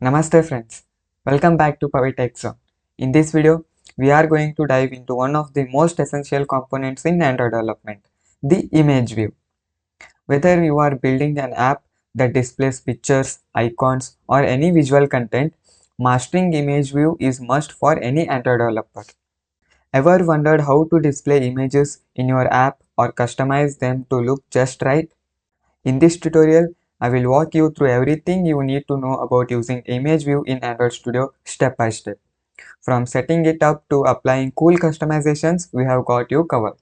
Namaste friends, welcome back to pavitechzone. In this video, we are going to dive into one of the most essential components in Android development, the image view. Whether you are building an app that displays pictures, icons or any visual content, mastering image view is must for any Android developer. Ever wondered how to display images in your app or customize them to look just right? In this tutorial, I will walk you through everything you need to know about using ImageView in Android Studio step by step. From setting it up to applying cool customizations, we have got you covered.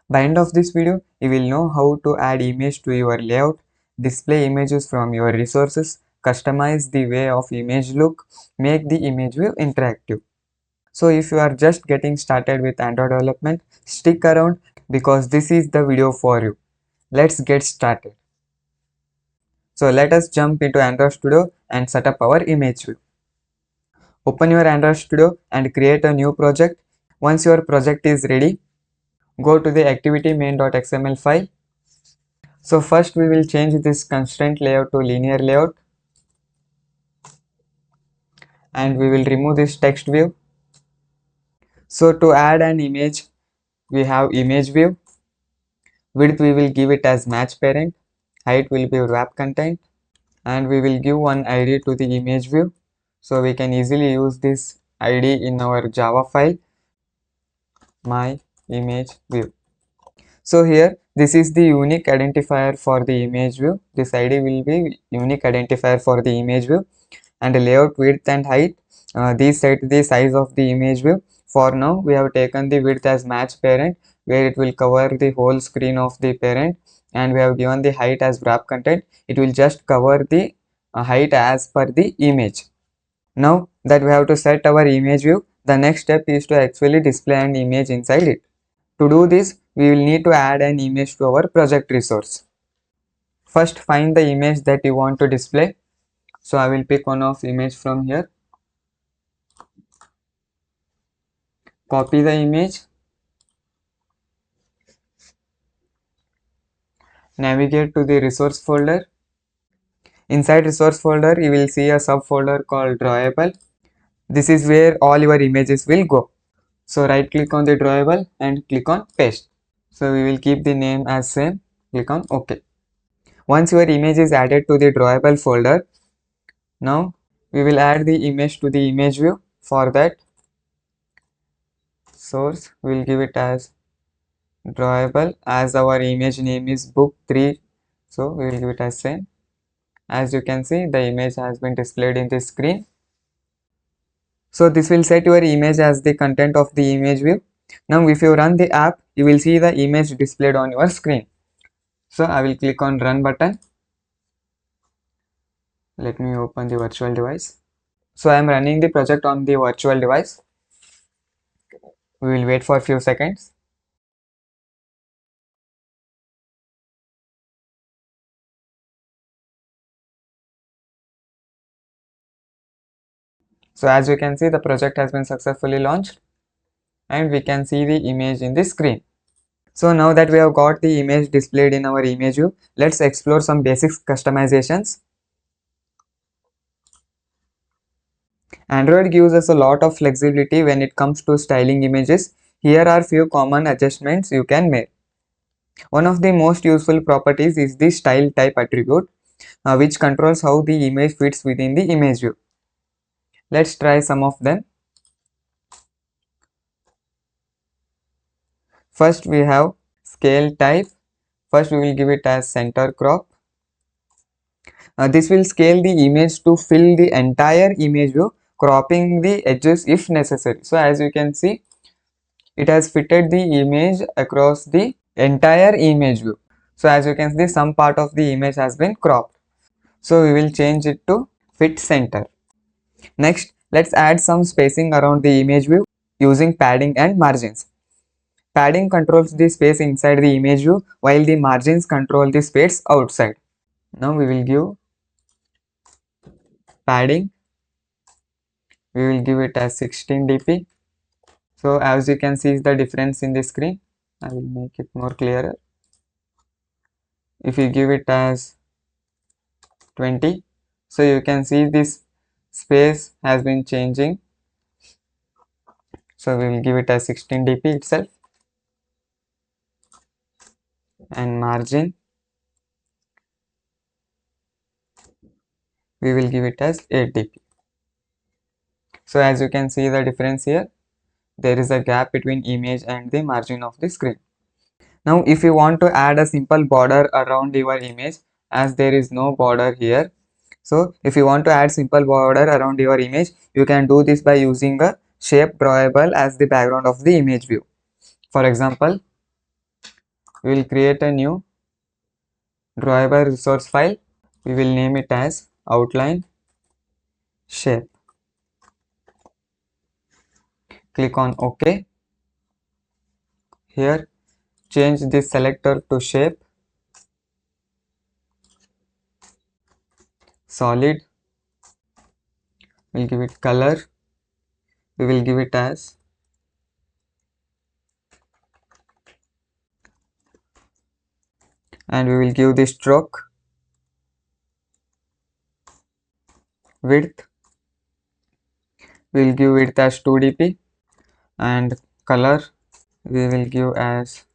By end of this video, you will know how to add image to your layout, display images from your resources, customize the way of image look, make the image view interactive. So if you are just getting started with Android development, stick around because this is the video for you. Let's get started. So let us jump into Android Studio and set up our image view. Open your Android Studio and create a new project. Once your project is ready, go to the activity main.xml file. So first we will change this constraint layout to linear layout and we will remove this text view. So to add an image, we have image view. Width we will give it as match parent. Height will be wrap content and we will give one ID to the image view. So we can easily use this ID in our Java file, my image view. So here this is the unique identifier for the image view. This ID will be unique identifier for the image view, and the layout width and height. These set the size of the image view. For now we have taken the width as match parent where it will cover the whole screen of the parent, and we have given the height as wrap content. It will just cover the height as per the image. Now that we have to set our image view, the next step is to actually display an image inside it. To do this, we will need to add an image to our project resource. First, find the image that you want to display. So I will pick one of image from here. Copy the image. Navigate to the resource folder. Inside resource folder, you will see a subfolder called drawable. This is where all your images will go. So right click on the drawable and click on paste. So we will keep the name as same. Click on OK. Once your image is added to the drawable folder, now we will add the image to the image view. For that, source we will give it as drawable, as our image name is book 3, so we will give it as same. As you can see, the image has been displayed in the screen. So this will set your image as the content of the image view. Now if you run the app, you will see the image displayed on your screen. So I will click on run button. Let me open the virtual device. So I am running the project on the virtual device. We will wait for a few seconds. So as you can see, the project has been successfully launched and we can see the image in the screen. So now that we have got the image displayed in our image view, let's explore some basic customizations. Android gives us a lot of flexibility when it comes to styling images. Here are few common adjustments you can make. One of the most useful properties is the style type attribute, which controls how the image fits within the image view. Let's try some of them. First we have scale type. First we will give it as center crop. This will scale the image to fill the entire image view, cropping the edges if necessary. So as you can see, it has fitted the image across the entire image view. So as you can see, some part of the image has been cropped. So we will change it to fit center. Next, let's add some spacing around the image view using padding and margins. Padding controls the space inside the image view while the margins control the space outside. Now we will give padding. We will give it as 16 dp. So as you can see the difference in the screen, I will make it more clearer. If you give it as 20, so you can see this space has been changing, so we will give it as 16 dp itself, and margin we will give it as 8 dp. So as you can see the difference here, there is a gap between image and the margin of the screen. Now if you want to add a simple border around your image, as there is no border here, so if you want to add simple border around your image, you can do this by using a shape drawable as the background of the image view. For example, we will create a new drawable resource file. We will name it as outline shape. Click on OK. Here change the selector to shape, solid. We'll give it color. We will give it as and we will give the stroke, width. We will give width as 2 dp and color we will give as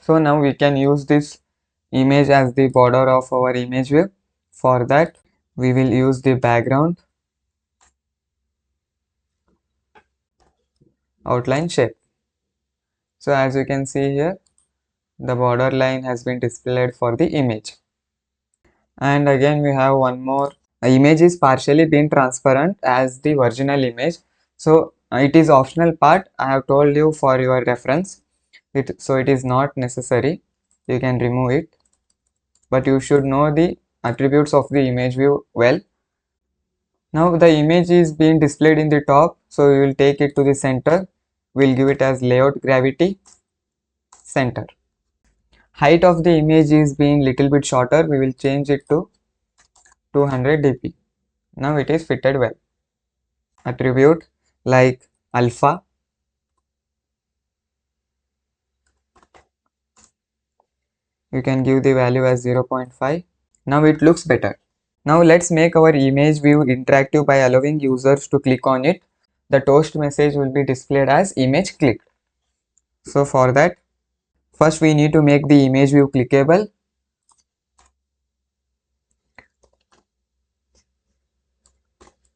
so. Now we can use this image as the border of our image view. For that we will use the background outline shape. So as you can see here, the border line has been displayed for the image. And again we have one more. The image is partially been transparent as the original image, so it is optional part. I have told you for your reference. So it is not necessary, you can remove it, but you should know the attributes of the image view well. Now the image is being displayed in the top, so we will take it to the center. We'll give it as layout gravity center. Height of the image is being little bit shorter, we will change it to 200 dp. Now it is fitted well. Attribute like alpha, you can give the value as 0.5. Now it looks better. Now let's make our image view interactive by allowing users to click on it. The toast message will be displayed as image clicked. So for that, first we need to make the image view clickable.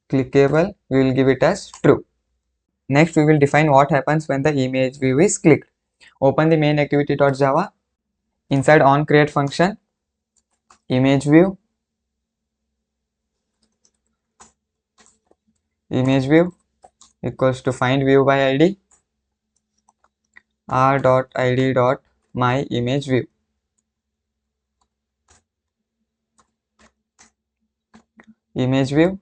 Clickable, we will give it as true. Next we will define what happens when the image view is clicked. Open the main activity.java. Inside onCreate function, image view equals to find view by id r.id.myImageView. ImageView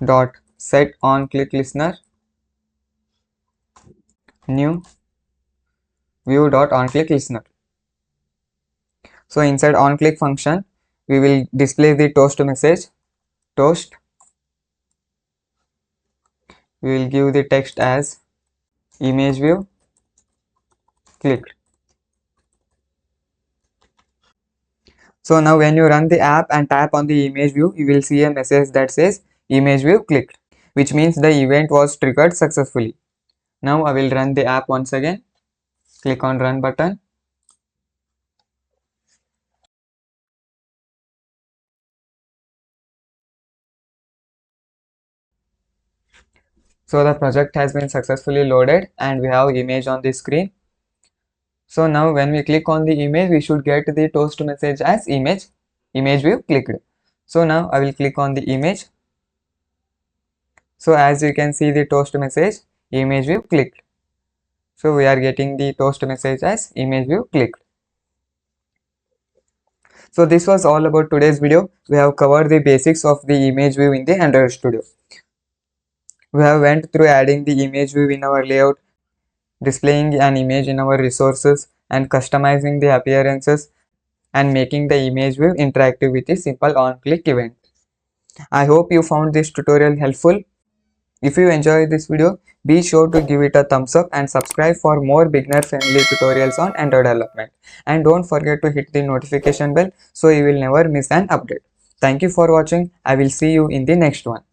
dot set on click listener new view dot on click listener. So inside on click function, we will display the toast message toast. We will give the text as image view clicked. So now when you run the app and tap on the image view, you will see a message that says image view clicked, which means the event was triggered successfully. Now I will run the app once again. Click on run button. So the project has been successfully loaded and we have image on the screen. So now when we click on the image, we should get the toast message as image view clicked. So now I will click on the image. So as you can see the toast message image view clicked. So we are getting the toast message as image view clicked. So this was all about today's video. We have covered the basics of the image view in the Android Studio. We have went through adding the image view in our layout, displaying an image in our resources, and customizing the appearances and making the image view interactive with a simple on-click event. I hope you found this tutorial helpful. If you enjoy this video, be sure to give it a thumbs up and subscribe for more beginner friendly tutorials on Android development. And don't forget to hit the notification bell so you will never miss an update. Thank you for watching. I will see you in the next one.